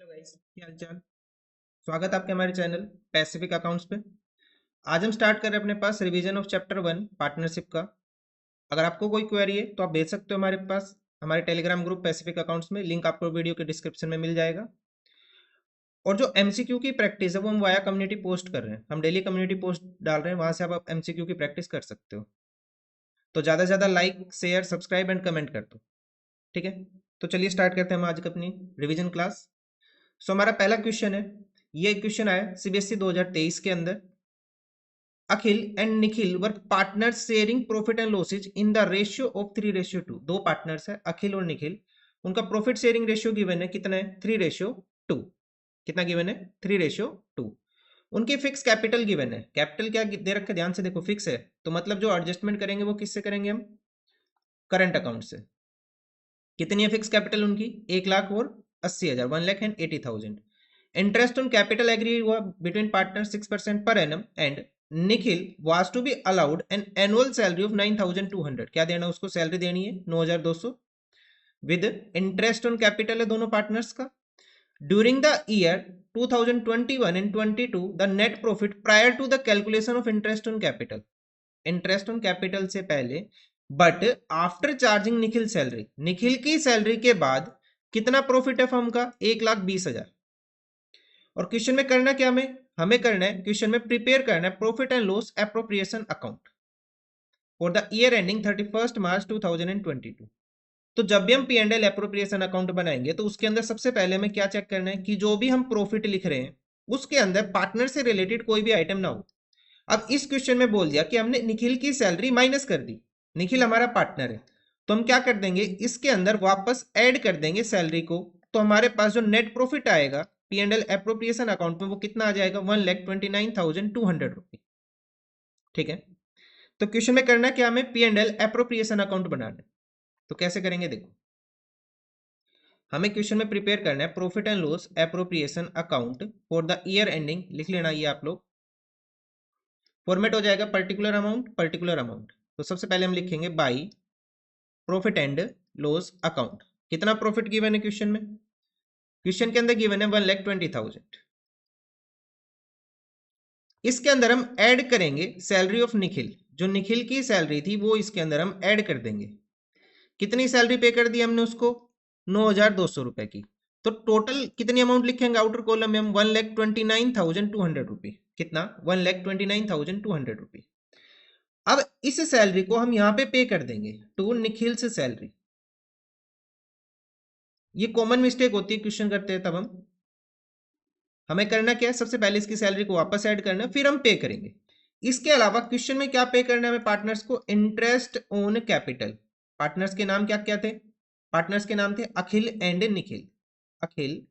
Hello guys, क्या हाल चाल। स्वागत है आपके हमारे चैनल पैसिफिक अकाउंट्स पे। आज हम स्टार्ट कर रहे हैं अपने पास रिवीजन ऑफ चैप्टर 1 पार्टनरशिप का। अगर आपको कोई क्वेरी है तो आप भेज सकते हो हमारे पास हमारे टेलीग्राम ग्रुप पैसिफिक अकाउंट्स में। लिंक आपको वीडियो के डिस्क्रिप्शन में मिल जाएगा। और जो एमसीक्यू की प्रैक्टिस है वो हम वाया कम्युनिटी पोस्ट कर रहे हैं। हम डेली कम्युनिटी पोस्ट डाल रहे हैं, वहां से आप एमसीक्यू की प्रैक्टिस कर सकते हो। तो ज़्यादा से ज़्यादा like share subscribe and comment कर दो, ठीक है। तो चलिए स्टार्ट करते हैं हम आज की अपनी रिविजन क्लास। सो हमारा पहला क्वेश्चन है, ये क्वेश्चन आया सीबीएसई 2023 के अंदर। Akhil and Nikhil were partners sharing profit and losses in the ratio of 3:2। दो पार्टनर्स है अखिल और निखिल, उनका प्रॉफिट शेयरिंग रेशियो गिवन है कितना है 3:2। कितना गिवन है 3:2। उनकी फिक्स कैपिटल गिवन है। कैपिटल क्या दे रखा है, ध्यान से देखो, फिक्स है तो मतलब जो एडजस्टमेंट करेंगे वो किससे करेंगे हम, करंट अकाउंट से। कितनी है फिक्स कैपिटल उनकी, 1,80,000, 1,80,000। इंटरेस्ट ऑन कैपिटल एग्री हुआ बिटवीन पार्टनर 6% पर Anam and Nikhil was to be allowed an annual salary of 9,200। क्या देना उसको, सैलरी देनी है 9,200 विद इंटरेस्ट ऑन कैपिटल है दोनों पार्टनर्स का। During the year 2021 and 22 the net profit prior to the calculation of interest on capital, interest on capital से पहले, but after charging Nikhil salary, Nikhil की सैलरी के बाद कितना प्रॉफिट है फर्म का, 1,20,000। और क्वेश्चन में करना क्या, हमें करना है क्वेश्चन में प्रिपेयर करना है profit and loss appropriation account for the year ending 31 March 2022। तो जब भी हम P and L appropriation account बनाएंगे तो उसके अंदर सबसे पहले हमें क्या चेक करना है कि जो भी हम प्रॉफिट लिख रहे हैं उसके अंदर पार्टनर से रिलेटेड कोई भी आइटम ना हो। अब इस क्वेश्चन में बोल दिया कि हमने निखिल की सैलरी माइनस कर दी, निखिल हमारा पार्टनर है, तो हम क्या कर देंगे इसके अंदर वापस ऐड कर देंगे सैलरी को। तो हमारे पास जो नेट प्रॉफिट आएगा P and L appropriation account में वो कितना आ जाएगा, 1,29,200 रुपये, ठीक है। तो क्वेश्चन में करना क्या, हमें P and L appropriation account बनाना है। तो कैसे करेंगे देखो, हमें क्वेश्चन में प्रिपेयर करना है profit and loss appropriation account for the year ending, लिख लेना ये आप लोग। फॉर्मेट हो जाएगा पर्टिकुलर अमाउंट पर्टिकुलर अमाउंट। तो सबसे पहले हम लिखेंगे by profit and loss account. कितना प्रॉफिट गिवन है क्वेश्चन में, क्वेश्चन के अंदर गिवन है 1,20,000। इसके अंदर हम ऐड करेंगे सैलरी ऑफ निखिल, जो निखिल की सैलरी थी वो इसके अंदर हम ऐड कर देंगे। कितनी सैलरी पे कर दी हमने उसको, 9,200 रुपए की। तो टोटल कितनी अमाउंट लिखेंगे आउटर कॉलम में हम, 1,29,200 रुपये। कितना, 1,29,200 रुपये। अब इस सैलरी को हम यहां पे पे कर देंगे टू निखिल से सैलरी। ये कॉमन मिस्टेक होती है क्वेश्चन करते हैं तब हमें करना क्या है, सबसे पहले इसकी सैलरी को वापस ऐड करना है फिर हम पे करेंगे। इसके अलावा क्वेश्चन में क्या पे करना है हमें पार्टनर्स को, इंटरेस्ट ऑन कैपिटल। पार्टनर्स के नाम क्या क्या थे, पार्टनर्स के नाम थे अखिल एंड निखिल, अखिल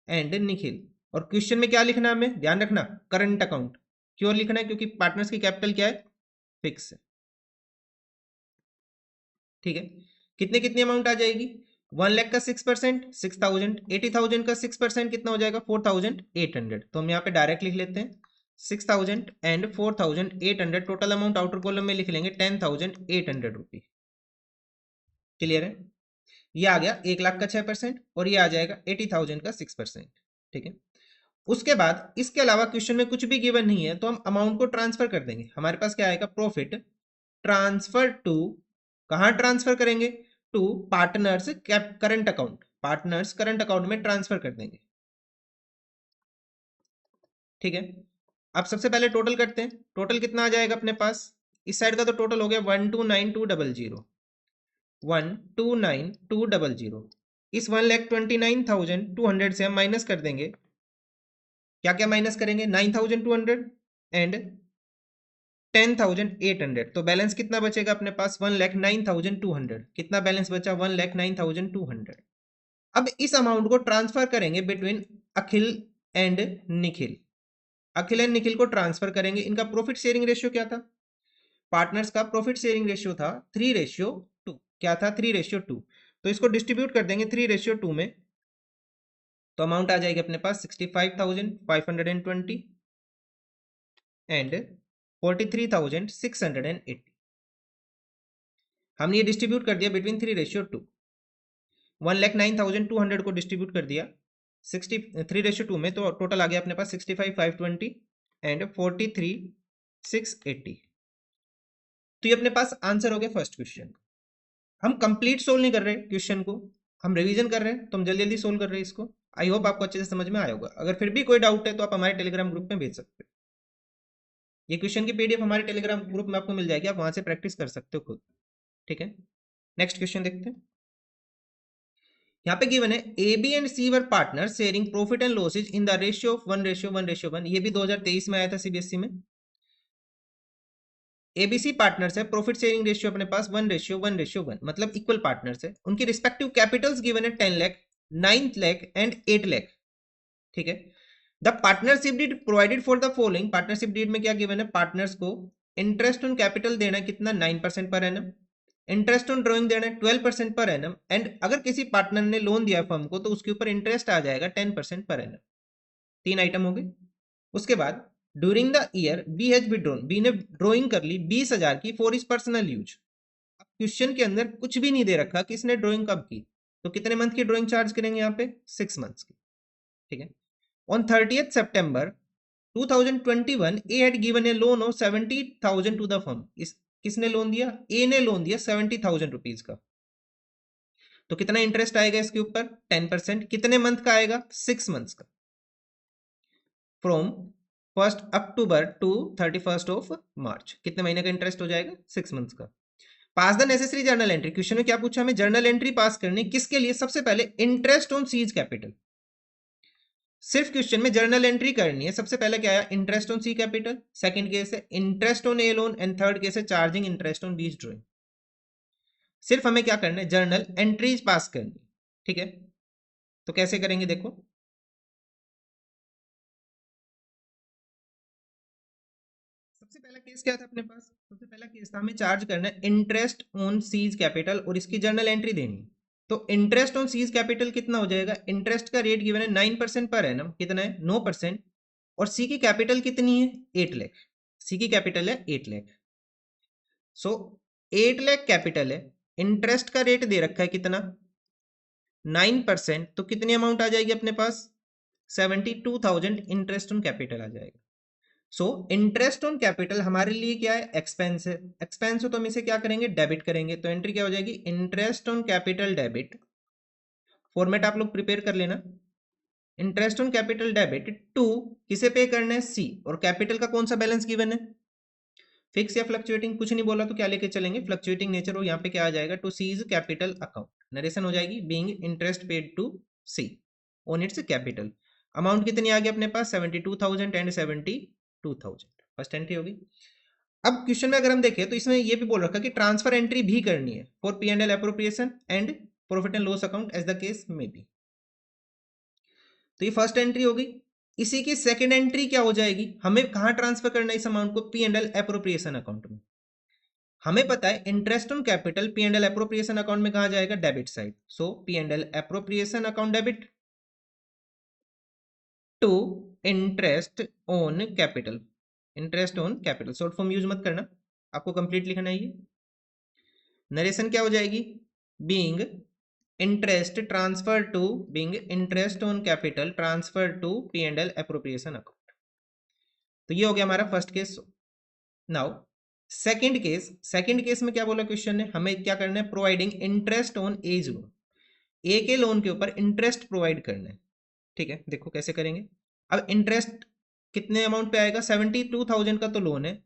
एंड निखिल। और क्वेश्चन में क्या लिखना है हमें, ध्यान रखना करंट अकाउंट। क्यों लिखना है, क्योंकि पार्टनर्स की कैपिटल क्या है, फिक्स है, ठीक है। कितने कितनी अमाउंट आ जाएगी, 1,00,000 का 6% 6,000, 80,000 का 6% कितना हो जाएगा 4,800। तो हम यहाँ पे डायरेक्ट लिख लेते हैं 6,000 and 4,800। Total amount outer column में लिख लेंगे 10,800 रुपये। क्लियर है, ये आ गया 1,00,000 का 6% और ये आ जाएगा 80,000 का 6%, ठीक है। उसके बाद इसके अलावा क्वेश्चन में कुछ भी गिवन नहीं है तो हम अमाउंट को ट्रांसफर कर देंगे। हमारे पास क्या आएगा, प्रॉफिट ट्रांसफर टू, कहां ट्रांसफर करेंगे, to partners current account, partners current account में ट्रांसफर कर देंगे, ठीक है। अब सबसे पहले टोटल करते हैं, टोटल कितना आ जाएगा अपने पास, इस साइड का तो टोटल हो गया 1,29,200, 1,29,200। इस 1,29,200 से हम माइनस कर देंगे, क्या क्या माइनस करेंगे, 9,200 एंड 10,800। तो बैलेंस कितना बचेगा अपने पास, 1,09,200। कितना बैलेंस बचा, 1,09,200। अब इस अमाउंट को ट्रांसफर करेंगे between Akhil and Nikhil, Akhil and Nikhil को ट्रांसफर करेंगे। इनका प्रॉफिट शेयरिंग रेशियो क्या था, पार्टनर्स का प्रॉफिट शेयरिंग रेशियो था 3:2। क्या था, 3:2। तो इसको डिस्ट्रीब्यूट कर देंगे 3:2 में। तो अमाउंट आ जाएगी अपने पास 65,520 एंड 43,680। हमने ये डिस्ट्रीब्यूट कर दिया बिटवीन 3:2। 1,09,200 को डिस्ट्रीब्यूट कर दिया 3:2 में, तो टोटल आ गया अपने पास 65,520 एंड 43,680। तो ये अपने पास आंसर हो गया फर्स्ट क्वेश्चन। हम कंप्लीट सोल्व नहीं कर रहे क्वेश्चन को, हम रिवीजन कर रहे हैं, तो हम जल्दी जल्दी सोल्व कर रहे हैं इसको। आई होप आपको अच्छे से समझ में आया होगा। अगर फिर भी कोई डाउट है तो आप हमारे टेलीग्राम ग्रुप में भेज सकते हो। ये क्वेश्चन की पीडीएफ हमारे टेलीग्राम ग्रुप में आपको मिल जाएगी, आप वहां से प्रैक्टिस कर सकते हो खुद। ठीक है, नेक्स्ट क्वेश्चन देखते हैं। यहाँ पे गिवन है A B and C were partner sharing profit and losses in the ratio of 1:1:1। ये भी 2023 में आया था सीबीएसई में। एबीसी पार्टनर्स है, प्रॉफिट शेयरिंग रेशियो अपने पास 1:1:1, मतलब इक्वल पार्टनर्स है। उनकी रिस्पेक्टिव कैपिटल्स गिवन है 10 लाख, 9 लाख एंड 8 लाख। ठीक है, the partnership deed provided for the following. Partnership deed में क्या गिवन है, पार्टनर्स को इंटरेस्ट ऑन कैपिटल देना है कितना, 9% per annum, interest on drawing देना है 12% पर एनम, एंड अगर किसी पार्टनर ने लोन दिया फर्म को तो उसके ऊपर इंटरेस्ट आ जाएगा 10% पर एनम। 3 आइटम हो गए। उसके बाद during the year B has withdrawn, B ने ड्रॉइंग कर ली 20,000 की फॉर इज पर्सनल यूज। अब क्वेश्चन के अंदर कुछ भी नहीं दे रखा कि इसने ड्रॉइंग कब की, तो कितने मंथ की ड्रॉइंग चार्ज करेंगे यहाँ पे, 6 मंथ्स की। ठीक है, on 30th September 2021 A had given a loan of 70,000 to the firm. किसने लोन दिया, ए ने लोन दिया 70,000 रुपीज का। तो कितना इंटरेस्ट आएगा इसके ऊपर, 10%। कितने मंथ का आएगा, 6 मंथ्स का, फ्रॉम 1 अक्टूबर टू 31 मार्च। कितने महीने का इंटरेस्ट हो जाएगा, 6 मंथ्स का। Pass the necessary journal entry. Question में क्या पूछा, हमें जर्नल एंट्री पास करनी, किसके लिए, सबसे पहले इंटरेस्ट ऑन सीज कैपिटल। सिर्फ क्वेश्चन में जर्नल एंट्री करनी है। सबसे पहले क्या आया, interest on C capital, second case है interest on A loan, and third case है charging interest on B's drawing. सिर्फ हमें क्या करना है, जर्नल एंट्रीज पास करनी। ठीक है, तो कैसे करेंगे देखो। सबसे पहला केस क्या था अपने पास, सबसे पहला केस था हमें चार्ज करना है इंटरेस्ट ऑन सीज कैपिटल और इसकी जर्नल एंट्री देनी। तो इंटरेस्ट ऑन सीज कैपिटल कितना हो जाएगा, इंटरेस्ट का रेट गिवन है 9% पर एनम, कितना है 9%, और सी की कैपिटल कितनी है 8 लाख। सी की कैपिटल है 8 लाख। सो 8 लाख कैपिटल है, इंटरेस्ट का रेट दे रखा है कितना 9%, तो कितनी अमाउंट आ जाएगी अपने पास 72,000 इंटरेस्ट ऑन कैपिटल आ जाएगा। सो इंटरेस्ट ऑन कैपिटल हमारे लिए क्या है, एक्सपेंस है। एक्सपेंस हो तो हम इसे क्या करेंगे, डेबिट करेंगे। तो एंट्री क्या हो जाएगी, interest on capital debit. Format आप लोग प्रिपेयर कर लेना, interest on capital debit to किसे पे करना है, सी, और कैपिटल का कौन सा बैलेंस गिवन है, फिक्स या फ्लक्चुएटिंग, कुछ नहीं बोला तो क्या लेके चलेंगे, फ्लक्चुएटिंग नेचर हो। यहाँ पे क्या आ जाएगा, to C's capital account. Narration हो जाएगी being interest paid to C on its capital. Amount कितनी आ गई अपने पास 72,000 एंड 72,000, फर्स्ट एंट्री होगी। अब क्वेश्चन में अगर हम देखें तो इसमें ये भी बोल रखा कि ट्रांसफर एंट्री भी करनी है for P and L appropriation and profit and loss account as the case में बी। तो ये फर्स्ट एंट्री हो गई। इसी की सेकंड एंट्री क्या हो जाएगी, हमें कहां ट्रांसफर करना है इस अमाउंट को, P and L appropriation account में। हमें पता है interest on capital P and L appropriation account में कहा जाएगा, debit side. So P and L appropriation account debit to interest on capital. Interest on capital short form use मत करना, आपको कंप्लीट लिखना है ये। नरेशन क्या हो जाएगी, being interest transfer to, being interest on capital transfer to P and L appropriation account. तो ये हो गया हमारा first case. Now second case, second case में क्या बोला क्वेश्चन ने, हमें क्या करना है, providing interest on A's loan. A के लोन के ऊपर इंटरेस्ट प्रोवाइड करना है। ठीक है, देखो कैसे करेंगे। अब इंटरेस्ट कितने अमाउंट पे आएगा, 72,000 का तो लोन है,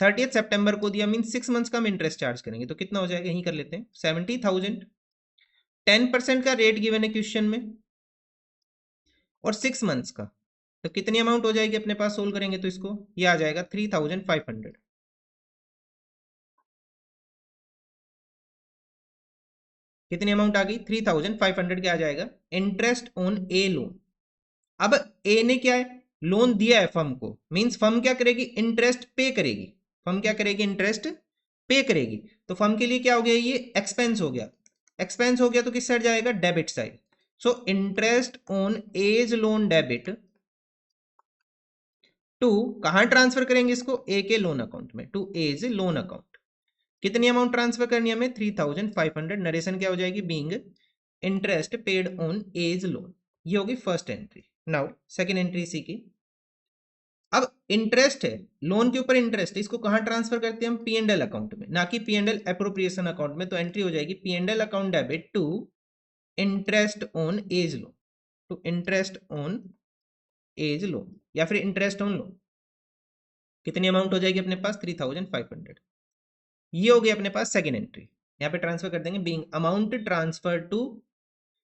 30th September को दिया, मीन 6 मंथ्स का हम इंटरेस्ट चार्ज करेंगे। तो कितना हो जाएगा, यही कर लेते हैं 70,000, 10% का रेट गिवन है क्वेश्चन में, और 6 मंथ्स का। तो कितनी अमाउंट हो जाएगी अपने पास, सोल्व करेंगे तो इसको, ये आ जाएगा 3,500। कितनी अमाउंट आ गई, 3,500 क्या आ जाएगा, इंटरेस्ट ऑन ए लोन। अब ए ने क्या है, लोन दिया है फर्म को, मींस फर्म क्या करेगी, इंटरेस्ट पे करेगी। फर्म क्या करेगी, इंटरेस्ट पे करेगी। तो फर्म के लिए क्या हो गया, ये एक्सपेंस हो गया। एक्सपेंस हो गया तो किस साइड जाएगा, debit side. So interest on A's loan debit to, कहां ट्रांसफर करेंगे इसको, ए के लोन अकाउंट में, टू एज लोन अकाउंट। कितनी अमाउंट ट्रांसफर करनी है हमें, 3,500। नरेशन क्या हो जाएगी, being interest paid on A's loan, ये होगी first entry. Now second entry C की, अब इंटरेस्ट है, लोन के ऊपर इंटरेस्ट, इसको कहां ट्रांसफर करते हैं हम, पी एंड एल अकाउंट में, ना कि P and L appropriation account में। तो एंट्री हो जाएगी P and L account debit to interest on A's loan, to interest on A's loan या फिर इंटरेस्ट ऑन लोन। कितनी अमाउंट हो जाएगी अपने पास, 3500। ये हो गई अपने पास सेकेंड एंट्री, यहाँ पे ट्रांसफर कर देंगे being amount transfer to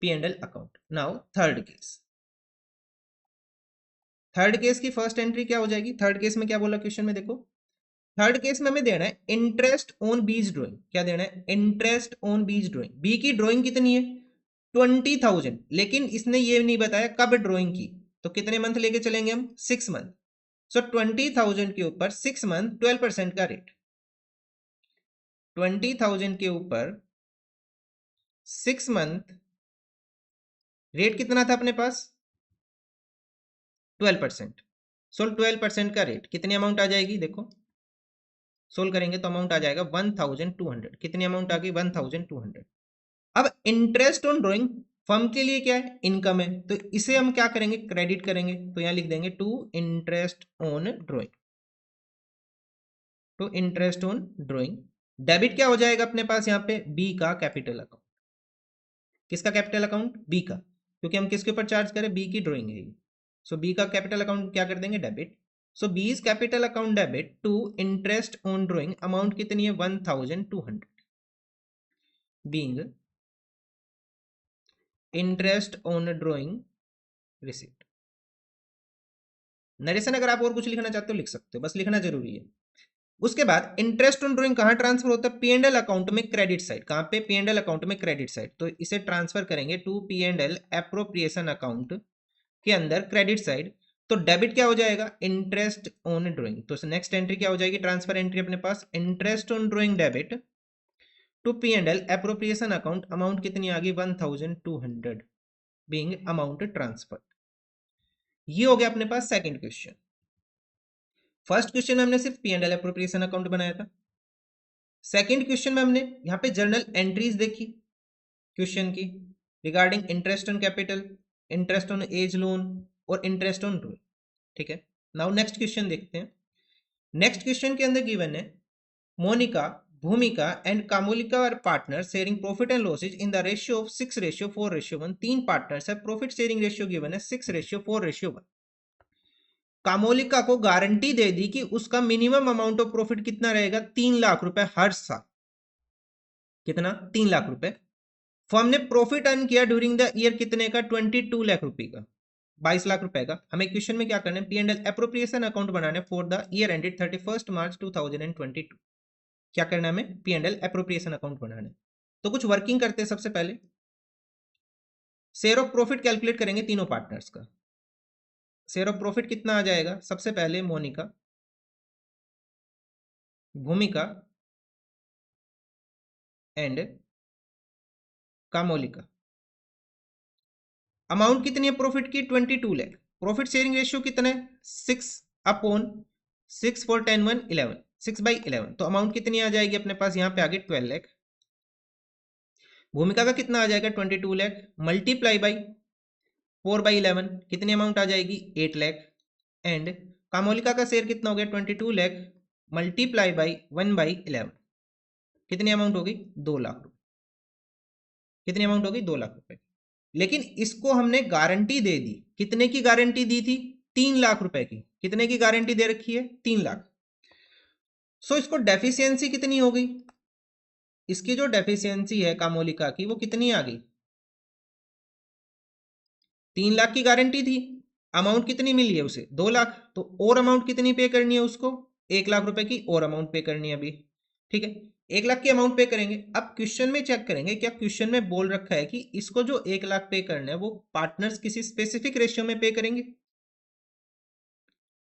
P and L account. Now third case, third case की फर्स्ट एंट्री क्या हो जाएगी, थर्ड केस में क्या बोला क्वेश्चन में देखो, थर्ड केस में हमें देना है इंटरेस्ट ऑन बीज ड्राइंग। क्या देना है, इंटरेस्ट ऑन बीज ड्राइंग। बी की ड्राइंग कितनी है, 20,000, लेकिन इसने ये नहीं बताया कब ड्राइंग की, तो कितने मंथ लेके चलेंगे हम, 6 मंथ। सो 20,000 के ऊपर 6 मंथ 12% का रेट, 20,000 के ऊपर 6 मंथ रेट कितना था अपने पास, 12%। सो 12% का रेट, कितनी अमाउंट आ जाएगी देखो, सोल्व करेंगे तो अमाउंट आ जाएगा 1,200। कितनी अमाउंट आ गई, 1,200। अब इंटरेस्ट ऑन ड्राइंग फर्म के लिए क्या है, इनकम है, तो इसे हम क्या करेंगे, क्रेडिट करेंगे। तो यहां लिख देंगे to interest on drawing, to interest on drawing. Debit क्या हो जाएगा अपने पास यहाँ पे, बी का कैपिटल अकाउंट। किसका कैपिटल अकाउंट, बी का, क्योंकि हम किसके ऊपर चार्ज करें, बी की ड्राइंग है। सो बी का कैपिटल अकाउंट क्या कर देंगे, debit. So B's capital account debit to interest on drawing, amount कितनी है, 1,200 being interest on drawing receipt. Narration अगर आप और कुछ लिखना चाहते हो लिख सकते हो, बस लिखना जरूरी है। उसके बाद इंटरेस्ट ऑन ड्राइंग कहां ट्रांसफर होता है, पी एंड एल अकाउंट में क्रेडिट साइड। कहां पे, पी एंड एल अकाउंट में क्रेडिट साइड। तो इसे ट्रांसफर करेंगे to P and L appropriation account के अंदर क्रेडिट साइड। तो डेबिट क्या हो जाएगा, इंटरेस्ट ऑन ड्राइंग। तो नेक्स्ट एंट्री क्या हो जाएगी, ट्रांसफर एंट्री अपने पास, interest on drawing debit to P and L appropriation account, amount कितनी आ गई, 1,200 बीइंग अमाउंट ट्रांसफर। ये हो गया अपने पास सेकंड क्वेश्चन। फर्स्ट क्वेश्चन में हमने सिर्फ P and L appropriation account बनाया था। सेकंड क्वेश्चन में हमने यहाँ पे जर्नल एंट्रीज देखी क्वेश्चन की regarding interest on capital, interest on A's loan और इंटरेस्ट ऑन ड्राइंग। ठीक है, नाउ नेक्स्ट क्वेश्चन देखते हैं। नेक्स्ट क्वेश्चन के अंदर गिवन है Monika, Bhumika and Kamolika are partner sharing profit and losses in the ratio of 6:4:1। तीन पार्टनर्स है, प्रॉफिट शेयरिंग रेशियो गिवन है 6:4:1। कामोलिका को गारंटी दे दी कि उसका मिनिमम अमाउंट ऑफ प्रॉफिट कितना रहेगा, 3 लाख रुपए हर साल। कितना, 3 लाख रुपए। फर्म ने प्रॉफिट अर्न किया ड्यूरिंग द ईयर कितने का, 22 लाख रुपए का, 22 लाख रुपए का। हमें क्वेश्चन में क्या करना है, P and L appropriation account बनाने for the year ended 31 March 2022। क्या करना है हमें, P and L appropriation account बनाना है। तो कुछ वर्किंग करते हैं। सबसे पहले शेयर ऑफ प्रॉफिट कैलकुलेट करेंगे तीनों पार्टनर्स का। शेयर ऑफ प्रॉफिट कितना आ जाएगा, सबसे पहले मोनिका, भूमिका एंड कामोलिका। अमाउंट कितनी है प्रॉफिट की, 22 लाख। प्रॉफिट शेयरिंग रेशियो कितना है, 6/6 4 10 1 11, 6/11। तो अमाउंट कितनी आ जाएगी अपने पास, यहाँ पे आगे 12 लाख। भूमिका का कितना आ जाएगा, 22 लाख, मल्टीप्लाई बाई 4/11, कितनी अमाउंट आ जाएगी, 8 लाख। एंड कामोलिका का शेयर कितना हो गया, 22 लाख मल्टीप्लाई बाई 1/11, कितनी अमाउंट होगी, 2 लाख रुपए। कितनी अमाउंट होगी, 2 लाख रुपए। लेकिन इसको हमने गारंटी दे दी, कितने की गारंटी दी थी, 3 लाख रुपए की। कितने की गारंटी दे रखी है, 3 लाख। सो इसको डेफिशिएंसी कितनी हो गई, इसकी जो डेफिशिएंसी है कामोलिका की वो कितनी आ गई, 3 लाख की गारंटी थी, अमाउंट कितनी मिली है उसे, 2 लाख। तो और अमाउंट कितनी पे करनी है उसको, 1 लाख रुपए की और अमाउंट पे करनी है अभी। ठीक है, 1 लाख की अमाउंट पे करेंगे। अब क्वेश्चन में चेक करेंगे, क्या क्वेश्चन में बोल रखा है कि इसको जो 1 लाख पे करना है वो पार्टनर्स किसी स्पेसिफिक रेशियो में पे करेंगे,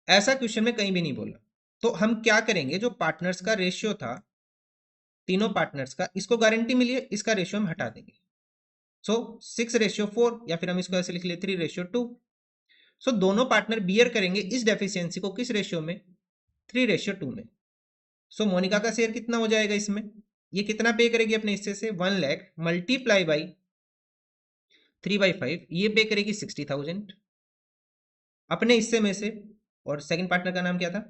ऐसा क्वेश्चन में कहीं भी नहीं बोला। तो हम क्या करेंगे, जो पार्टनर्स का रेशियो था तीनों पार्टनर्स का, इसको गारंटी मिली है, इसका रेशियो हम हटा देंगे। सो 6:4, या फिर हम इसको ऐसे लिख ले 3:2। सो दोनों पार्टनर बियर करेंगे इस डेफिशिएंसी को किस रेशियो में, 3:2 में। सो मोनिका का शेयर कितना हो जाएगा इसमें, ये कितना पे करेगी अपने हिस्से से, 1 लाख मल्टीप्लाई बाई 3/5, ये पे करेगी 60,000 अपने हिस्से में से। और सेकंड पार्टनर का नाम क्या था?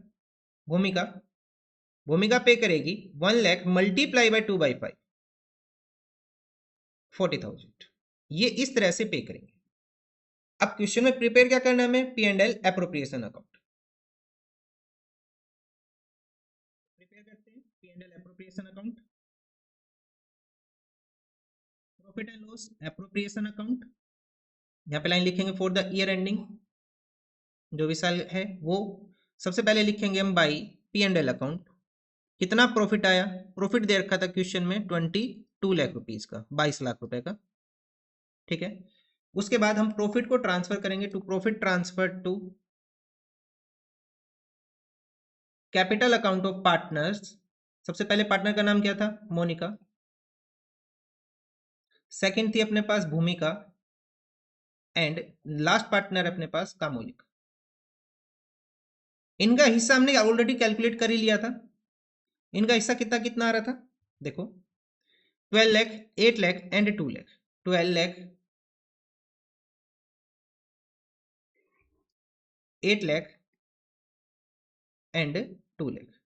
भूमिका। भूमिका पे करेगी 1 लाख मल्टीप्लाई बाय 2/5, 40,000। ये इस तरह से पे करेंगे। अब क्वेश्चन में प्रिपेयर क्या करना है हमें? P&L एप्रोप्रिएशन अकाउंट प्रिपेयर करते हैं। P&L appropriation account, profit and loss appropriation account. यहाँ पे लाइन लिखेंगे फॉर द ईयर एंडिंग, जो भी साल है वो। सबसे पहले लिखेंगे हम बाई P&L अकाउंट, कितना प्रॉफिट आया? प्रॉफिट दे रखा था क्वेश्चन में 22 लाख रुपीज का, 22 लाख रुपए का, ठीक है। उसके बाद हम प्रॉफिट को ट्रांसफर करेंगे to profit transfer to capital account of partners. सबसे पहले पार्टनर का नाम क्या था? मोनिका। सेकंड थी अपने पास भूमिका, एंड लास्ट पार्टनर अपने पास कामोलिका। इनका हिस्सा हमने ऑलरेडी कैलकुलेट कर ही लिया था। इनका हिस्सा कितना कितना आ रहा था? देखो 12 लाख, 8 लाख एंड 2 लाख। 12 लाख, 8 लाख एंड 2 लाख।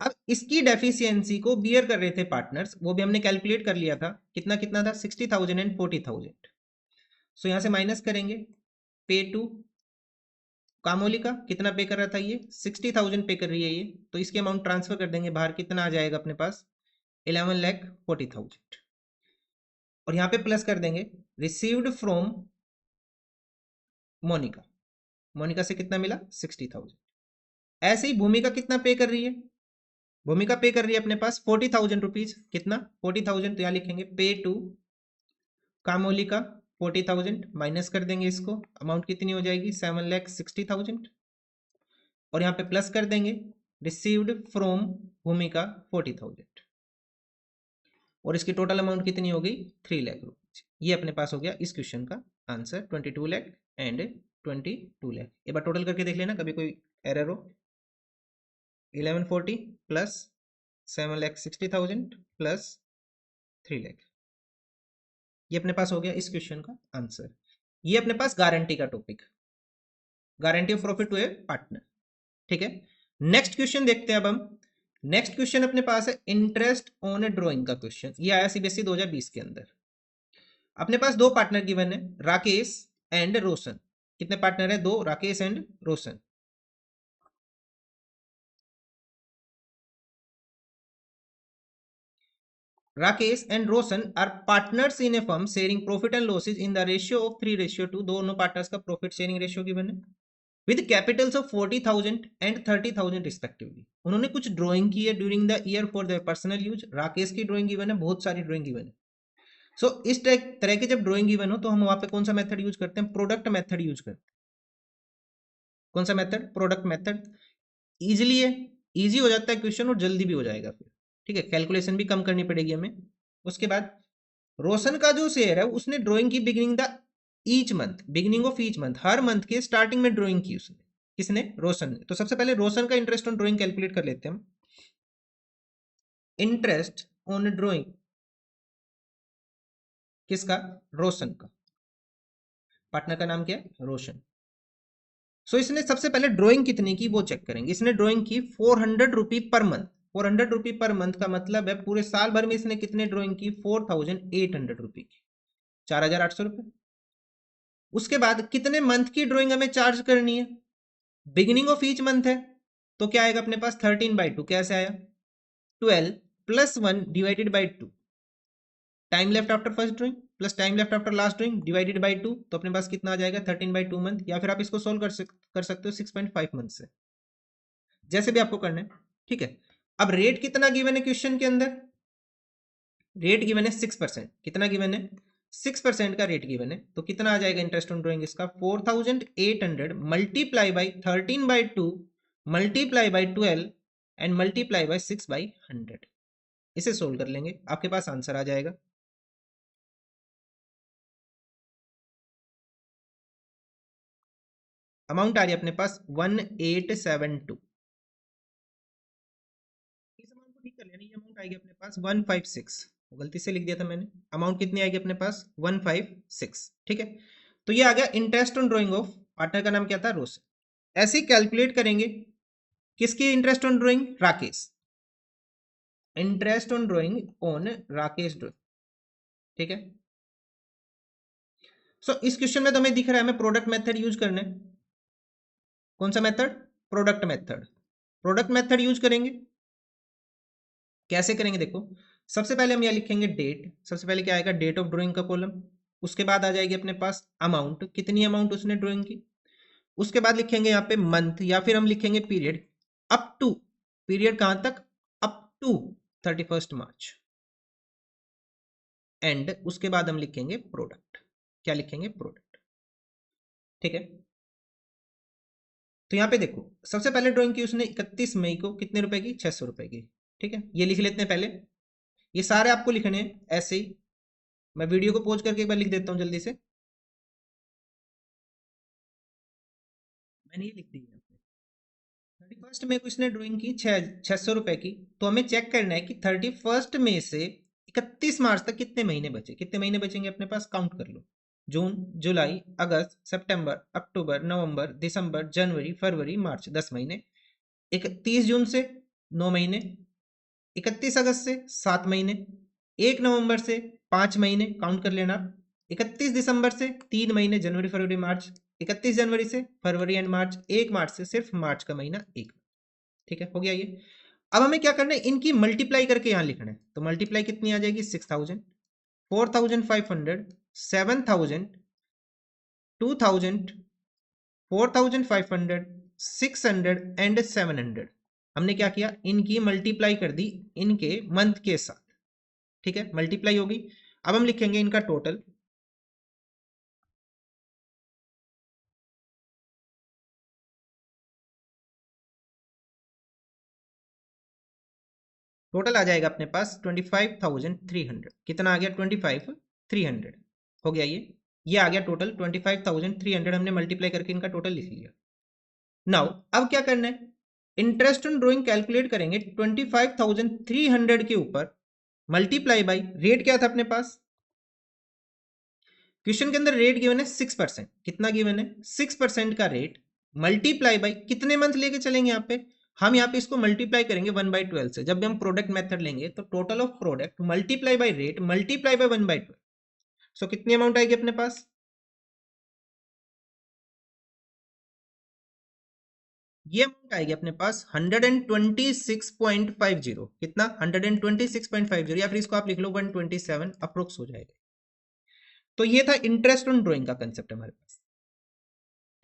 अब इसकी डेफिशिएंसी को बियर कर रहे थे पार्टनर्स, वो भी हमने कैलकुलेट कर लिया था। कितना कितना था? 60,000 एंड 40,000। सो यहां से माइनस करेंगे। पे टू कामोलिका कितना पे कर रहा था? ये 60,000 पे कर रही है ये, तो इसके अमाउंट ट्रांसफर कर देंगे बाहर। कितना आ जाएगा अपने पास? 11,40,000। और यहाँ पे प्लस कर देंगे रिसीव्ड फ्रॉम मोनिका। मोनिका से कितना मिला? 60,000। ऐसे ही भूमिका कितना पे कर रही है? भूमिका पे कर रही है अपने पास 40,000 रुपीज। कितना? 40,000। तो यहाँ लिखेंगे पे टू कामोलिका 40,000, माइनस कर देंगे इसको। अमाउंट कितनी हो जाएगी? 7,60,000। और यहाँ पे प्लस कर देंगे रिसीव्ड फ्रॉम भूमिका 40,000। और इसकी टोटल अमाउंट कितनी हो गई? 3 लाख रुपीज। ये अपने पास हो गया इस क्वेश्चन का आंसर, 22 लाख एंड 22 लाख। एक बार टोटल करके देख लेना, कभी कोई एरर हो। 1140 प्लस 7,60,000 प्लस 3 लाख, ये अपने पास हो गया इस क्वेश्चन का आंसर। ये अपने पास गारंटी का topic, guarantee of profit to a partner, ठीक है। नेक्स्ट क्वेश्चन देखते हैं अब हम। नेक्स्ट क्वेश्चन अपने पास है इंटरेस्ट ऑन ए ड्रॉइंग का क्वेश्चन। ये आया सीबीएसई 2020 के अंदर। अपने पास दो पार्टनर गिवन है, राकेश एंड रोशन। कितने पार्टनर है? दो, Rakesh and Roshan. Rakesh and Roshan are partners in a firm sharing profit and losses in the ratio of 3:2। दोनों पार्टनर्स का प्रॉफिट शेयरिंग रेशियो गिवन है with capitals of 40,000 and 30,000 respectively. उन्होंने कुछ ड्राइंग की है during the year for their personal use. Rakesh की drawing given है, बहुत सारी ड्राइंग गिवन है। सो इस तरह के जब ड्राइंग गिवन हो तो हम वहां पे कौन सा मेथड यूज करते हैं? प्रोडक्ट मेथड यूज करते हैं। कौन सा मेथड? Product method. इजिली है, इजी हो जाता है क्वेश्चन और जल्दी भी हो जाएगा फिर, ठीक है। कैलकुलेशन भी कम करनी पड़ेगी हमें। उसके बाद रोशन का जो शेयर है उसने ड्राइंग की beginning the each month, beginning of each month, her month के स्टार्टिंग में ड्राइंग की उसने। किसने? रोशन ने। तो सबसे पहले रोशन का इंटरेस्ट ऑन ड्राइंग कैलकुलेट कर लेते हैं हम। इंटरेस्ट ऑन ड्राइंग किसका? रोशन का। पार्टनर का नाम क्या है? रोशन। सो इसने सबसे पहले ड्राइंग कितनी की वो चेक करेंगे। इसने ड्राइंग की 400 रुपी पर मंथ। 400 रुपी पर मंथ का मतलब है पूरे साल भर में इसने कितने ड्राइंग की? 4,800 रुपी की, 4,800 रुपए। उसके बाद कितने मंथ की ड्राइंग हमें चार्ज करनी है? बिगिनिंग ऑफ ईच मंथ है, तो क्या आएगा अपने पास? 13/2। कैसे आया? 12 plus 1 divided by 2, time left after first drawing plus time left after last drawing divided by 2। तो अपने पास कितना आ जाएगा? 13/2 मंथ। या फिर आप इसको सोल्व कर सकते हो 6.5 मंथ से, जैसे भी आपको करना है, ठीक है। अब रेट कितना गिवन है क्वेश्चन के अंदर? रेट गिवन है 6%। कितना गिवन है? 6% का रेट गिवन है। तो कितना आ जाएगा इंटरेस्ट ऑन ड्राइंग इसका? 4,800 multiply by 13/2 multiply by 12 and multiply by 6/100। इसे सोल्व कर लेंगे, आपके पास आंसर आ जाएगा। अमाउंट आ रही है अपने पास 1872। इस अमाउंट को ठीक कर लेना, ये अमाउंट आएगी अपने पास 156। गलती से लिख दिया था मैंने। अमाउंट कितनी आएगी अपने पास 156, ठीक है। तो ये आ गया interest on drawing of, partner का नाम क्या था, रोशन। ऐसे ही कैलकुलेट करेंगे किसकी interest on drawing, Rakesh, interest on drawing on Rakesh drawing, ठीक है। इस क्वेश्चन में तो हमें दिख रहा है हमें प्रोडक्ट मेथड यूज करना है। कौन सा method, product method. Product method use करेंगे, कैसे करेंगे देखो। सबसे पहले हम यहाँ लिखेंगे डेट, सबसे पहले क्या आएगा, डेट ऑफ ड्राइंग का कॉलम। उसके बाद आ जाएगी अपने पास अमाउंट, कितनी अमाउंट उसने ड्राइंग की। उसके बाद लिखेंगे यहाँ पे मंथ, या फिर हम लिखेंगे पीरियड, अप टू, पीरियड कहां तक, अप टू 31 मार्च। एंड उसके बाद हम लिखेंगे प्रोडक्ट, क्या लिखेंगे, प्रोडक्ट, ठीक है। तो यहाँ पे देखो सबसे पहले ड्राइंग की उसने 31 मई को, कितने रुपए की, 600 रुपए की, ठीक है। ये लिख लेते हैं पहले, ये सारे आपको लिखने हैं ऐसे ही। मैं वीडियो को पॉज करके एक बार लिख देता हूँ जल्दी से। मैंने ये लिख दी है। 31 मई को इसने ड्राइंग की 600 रुपए की। तो हमें चेक करना है कि 31 मई से 31 मार्च तक कितने महीने बचे, कितने महीने बचेंगे अपने पास, काउंट कर लो। जून, जुलाई, अगस्त, सितंबर, अक्टूबर, नवंबर, दिसंबर, जनवरी, फरवरी, मार्च, 10 महीने। 31 जून से 9 महीने, 31 अगस्त से 7 महीने, 1 नवंबर से 5 महीने, काउंट कर लेना। 31 दिसंबर से 3 महीने, जनवरी फरवरी मार्च। 31 जनवरी से फरवरी एंड मार्च। 1 मार्च से सिर्फ मार्च का महीना एक, ठीक है, हो गया ये। अब हमें क्या करना है, इनकी मल्टीप्लाई करके यहां लिखना है। तो मल्टीप्लाई कितनी आ जाएगी, 6000, 4500, 7000, 2000, 4500, 600 एंड 700। हमने क्या किया, इनकी मल्टीप्लाई कर दी इनके मंथ के साथ, ठीक है, मल्टीप्लाई होगी। अब हम लिखेंगे इनका टोटल। टोटल आ जाएगा अपने पास 25,300। कितना आ गया, 25,300 हो गया ये आ गया टोटल 25,300। हमने मल्टीप्लाई करके इनका टोटल लिख लिया। नाउ अब क्या करना है, इंटरेस्ट ऑन ड्राइंग कैलकुलेट करेंगे 25,300 के ऊपर मल्टीप्लाई बाई, रेट क्या था अपने पास, क्वेश्चन के अंदर रेट गिवन है 6%, कितना गिवन है, 6% का रेट, मल्टीप्लाई बाई कितने मंथ लेके चलेंगे यहाँ पे, हम यहाँ पे इसको मल्टीप्लाई करेंगे 1/12 से। जब भी हम प्रोडक्ट मेथड लेंगे तो total of product multiply by rate multiply by 1/12। कितनी अमाउंट आएगी अपने पास, ये अमाउंट आएगी अपने पास 126.50। कितना, 126.50, या फिर इसको आप लिख लो 127 अप्रोक्स हो जाएगा। तो ये था इंटरेस्ट ऑन ड्राइंग का कंसेप्ट हमारे पास,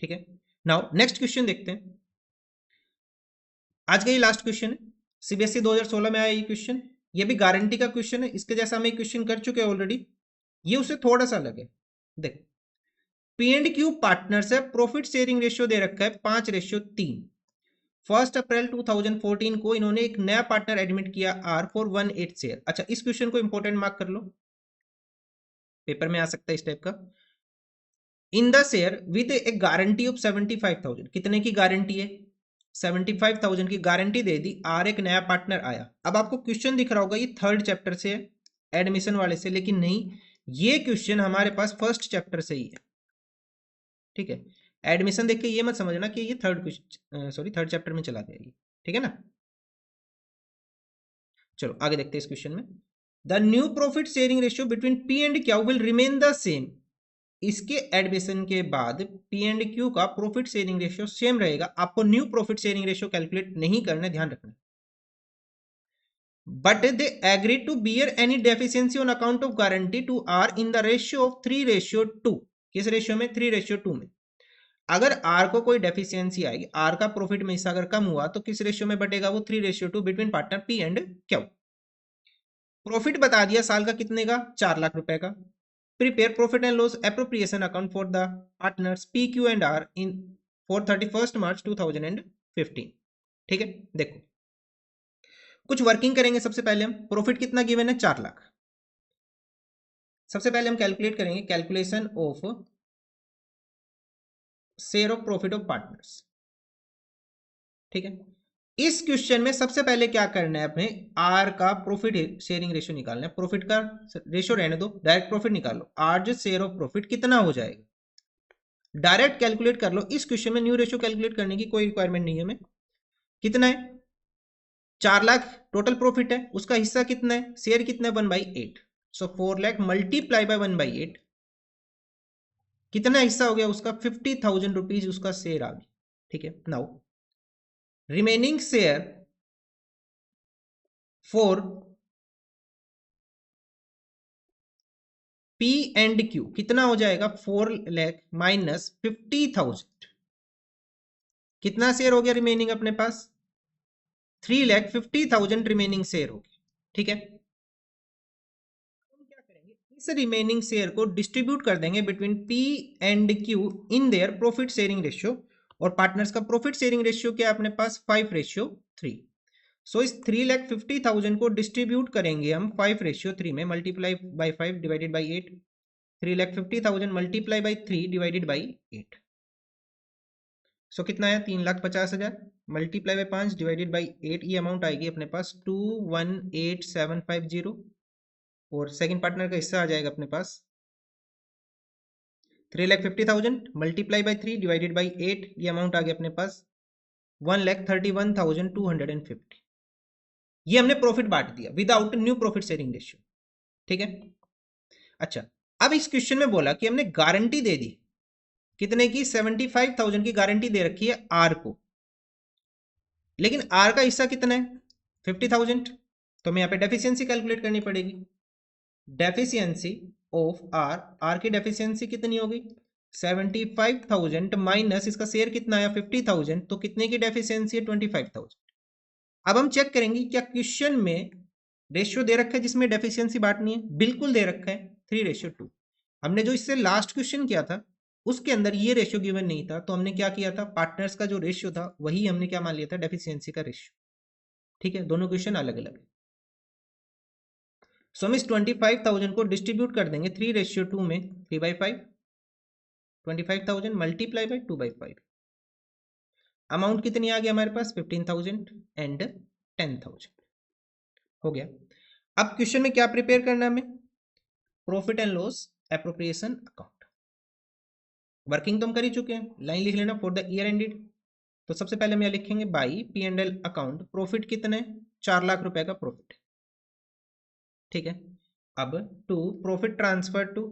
ठीक है। नाउ नेक्स्ट क्वेश्चन देखते हैं। आज का ये लास्ट क्वेश्चन है, सीबीएसई 2016 में आया ये क्वेश्चन। ये भी गारंटी का क्वेश्चन है, इसके जैसा हम एक क्वेश्चन कर चुके हैं ऑलरेडी। ये उससे थोड़ा सा अलग है। देख, पी एंड क्यू पार्टनर्स है, प्रॉफिट शेयरिंग रेशियो दे रखा है 5:3। 1 अप्रैल 2014 को इन्होंने एक नया पार्टनर एडमिट किया आर फॉर 1/8 शेयर। अच्छा, इस क्वेश्चन को इंपॉर्टेंट मार्क कर लो, पेपर में आ सकता है इस टाइप का। In the share with A guarantee of 75,000, कितने की गारंटी है, 75,000 की गारंटी दे दी। आर एक नया पार्टनर आया। अब आपको क्वेश्चन दिख रहा होगा ये 3rd चैप्टर से है, एडमिशन वाले से, लेकिन नहीं, ये क्वेश्चन हमारे पास 1st चैप्टर से ही है, ठीक है। एडमिशन देख के ये मत समझना कि ये 3rd चैप्टर में चला गया ये, ठीक है ना। चलो आगे देखते हैं इस क्वेश्चन में। The new profit sharing ratio between P and Q will remain the same. इसके एडमिशन के बाद पी एंड क्यू का प्रॉफिट शेयरिंग रेशियो सेम रहेगा। आपको new profit sharing ratio calculate नहीं करना, ध्यान रखना। But they agree to bear any deficiency on account of guarantee to R in the ratio of 3:2। किस रेशियो में, 3:2 में। अगर आर को कोई डेफिशिएंसी आएगी, आर का प्रॉफिट में हिस्सा अगर कम हुआ तो किस रेशियो में बटेगा वो, 3:2 between partner P and Q. Profit बता दिया साल का कितने का, 4 लाख रुपए का। Prepare profit and loss appropriation account for the partners P Q and R in for 31 March 2015, ठीक है। देखो कुछ वर्किंग करेंगे। सबसे पहले हम प्रॉफिट कितना गिवन है, 4 लाख। सबसे पहले हम कैलकुलेट करेंगे calculation of share of profit of partners, ठीक है। इस क्वेश्चन में सबसे पहले क्या करना है, अपने आर का प्रॉफिट शेयरिंग रेशियो निकालना है। प्रॉफिट का रेशियो रहने दो, डायरेक्ट प्रॉफिट निकालो। आर जो शेयर ऑफ प्रॉफिट कितना हो जाएगा, डायरेक्ट कैलकुलेट कर लो। इस क्वेश्चन में न्यू रेशियो कैलकुलेट करने की कोई रिक्वायरमेंट नहीं है हमें। कितना है, 4 लाख टोटल प्रॉफिट है, उसका हिस्सा कितना है, शेयर कितना है, 1/8। सो 4 लाख मल्टीप्लाई बाय 1/8, कितना हिस्सा हो गया उसका, 50,000 रुपीज उसका शेयर आ गया। ठीक है, now remaining share for P and Q कितना हो जाएगा, 4 लाख माइनस 50,000, कितना शेयर हो गया रिमेनिंग अपने पास, 3,50,000 रिमेनिंग शेयर हो गया। ठीक है, क्या करेंगे, इस रिमेनिंग शेयर को डिस्ट्रीब्यूट कर देंगे between P and Q in their profit sharing ratio. और पार्टनर्स का प्रॉफिट शेयरिंग रेशियो क्या है अपने पास, 5:3। सो इस 3,50,000 को डिस्ट्रीब्यूट करेंगे हम 5:3 में, multiply by 5 divided by 8। 3,50,000 multiply by 3 divided by 8। सो कितना आया, 3,50,000 मल्टीप्लाई बाई 5 डिवाइडेड बाई 8, ये अमाउंट आएगी अपने पास 218,750। और सेकंड पार्टनर का हिस्सा आ जाएगा अपने पास 3,50,000 मल्टीप्लाई बाई 3 डिवाइडेड बाई 8, ये अमाउंट आ गया अपने पास 1,31,250। ये हमने प्रॉफिट बांट दिया without new profit sharing ratio. ठीक है, अच्छा अब इस क्वेश्चन में बोला कि हमने गारंटी दे दी, कितने की, 75,000 की गारंटी दे रखी है आर को, लेकिन आर का हिस्सा कितना है, 50,000। तो हमें यहाँ पे डेफिशिएंसी कैलकुलेट करनी पड़ेगी। डेफिशिएंसी ऑफ आर, आर की डेफिशिएंसी कितनी होगी, 75,000 माइनस इसका शेयर कितना आया 50,000, तो कितने की डेफिशिएंसी है, 25,000। अब हम चेक करेंगे क्या क्वेश्चन में रेशियो दे रखा है जिसमें डेफिशिएंसी बांटनी है, बिल्कुल दे रखा है 3:2। हमने जो इससे लास्ट क्वेश्चन किया था उसके अंदर ये रेशियो गिवन नहीं था, तो हमने क्या किया था, पार्टनर्स का जो रेशियो था वही हमने क्या मान लिया था, डेफिशिएंसी का रेशियो। ठीक है, दोनों क्वेश्चन अलग अलग है। सो हम इस 25,000 को डिस्ट्रीब्यूट कर देंगे 3:2 में, 3/5, 25,000 मल्टीप्लाई बाई 2/5। अमाउंट कितनी आ गया हमारे पास, 15,000 एंड 10,000 हो गया। अब क्वेश्चन में क्या प्रिपेयर करना है हमें, profit and loss appropriation account. Working तो हम कर ही चुके हैं, लाइन लिख लेना, फॉर द ईयर एंडेड। तो सबसे पहले हम यह लिखेंगे by P and L account, profit कितने, 4 लाख रुपए का प्रॉफिट। ठीक है, अब to profit transfer to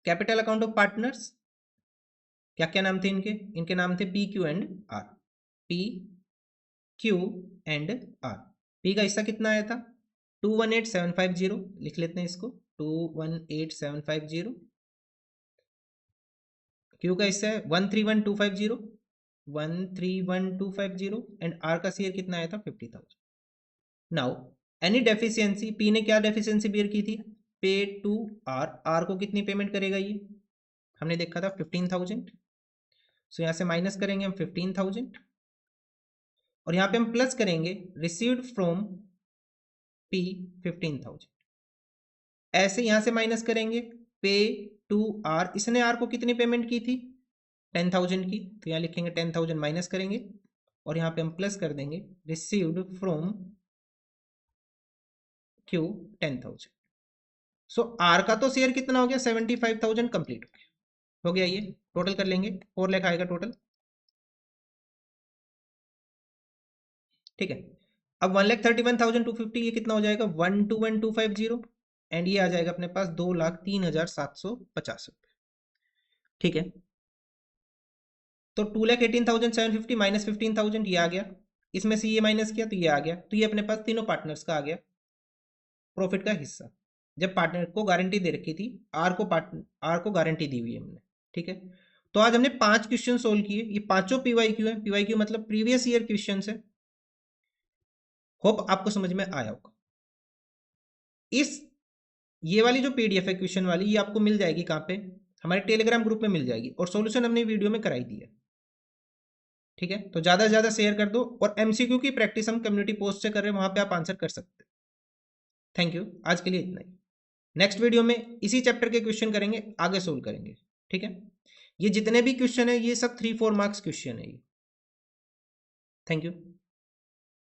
capital account of partners. क्या क्या नाम थे इनके, इनके नाम थे P Q and R. P Q and R, P का हिस्सा कितना आया था, 218,750, लिख लेते हैं इसको 218,750। क्यू का हिस्सा है 131,250, 131,250 एंड आर का शेयर कितना आया था 50,000। नाउ एनी डेफिशिएंसी, पी ने क्या डेफिशिएंसी बेयर की थी, पे टू आर, आर को कितनी पेमेंट करेगा ये, हमने देखा था 15,000। सो यहाँ से माइनस करेंगे हम 15,000 और यहाँ पे हम प्लस करेंगे रिसीव्ड फ्रॉम पी 15,000। ऐसे यहाँ से माइनस करेंगे पे टू आर, इसने आर को कितनी पेमेंट की थी 10,000 की, तो यहाँ लिखेंगे 10,000 माइनस करेंगे और यहाँ पे हम प्लस कर देंगे received from Q 10,000। So R का तो शेयर कितना हो गया 75,000 कंप्लीट हो गया ये टोटल कर लेंगे, 4 लाख आएगा टोटल। ठीक है, अब 1,31,250 ये कितना हो जाएगा 121,250 एंड ये आ जाएगा अपने पास 2,03,750 रुपये। ठीक है, तो 2,18,750 माइनस 15,000 ये आ गया, इसमें से ये माइनस किया तो ये आ गया, तो ये अपने पास तीनों पार्टनर्स का आ गया प्रॉफिट का हिस्सा। जब पार्टनर को गारंटी दे रखी थी, आर को गारंटी दी हुई है हमने। ठीक है, तो आज हमने 5 क्वेश्चन सोल्व किए, ये पांचों पीवाईक्यू है, पीवाईक्यू मतलब प्रीवियस ईयर क्वेश्चन है। होप आपको समझ में आया होगा। इस ये वाली जो पीडीएफ है क्वेश्चन वाली, ये आपको मिल जाएगी कहाँ पे, हमारे टेलीग्राम ग्रुप में मिल जाएगी और सॉल्यूशन हमने वीडियो में कराई दी है। ठीक है, तो ज़्यादा से ज़्यादा शेयर कर दो और एमसीक्यू की प्रैक्टिस हम कम्युनिटी पोस्ट से कर रहे हैं, वहाँ पे आप आंसर कर सकते हैं। थैंक यू, आज के लिए इतना ही। नेक्स्ट वीडियो में इसी चैप्टर के क्वेश्चन करेंगे, आगे सोल्व करेंगे। ठीक है, ये जितने भी क्वेश्चन है ये सब 3-4 मार्क्स क्वेश्चन है ये। Thank you.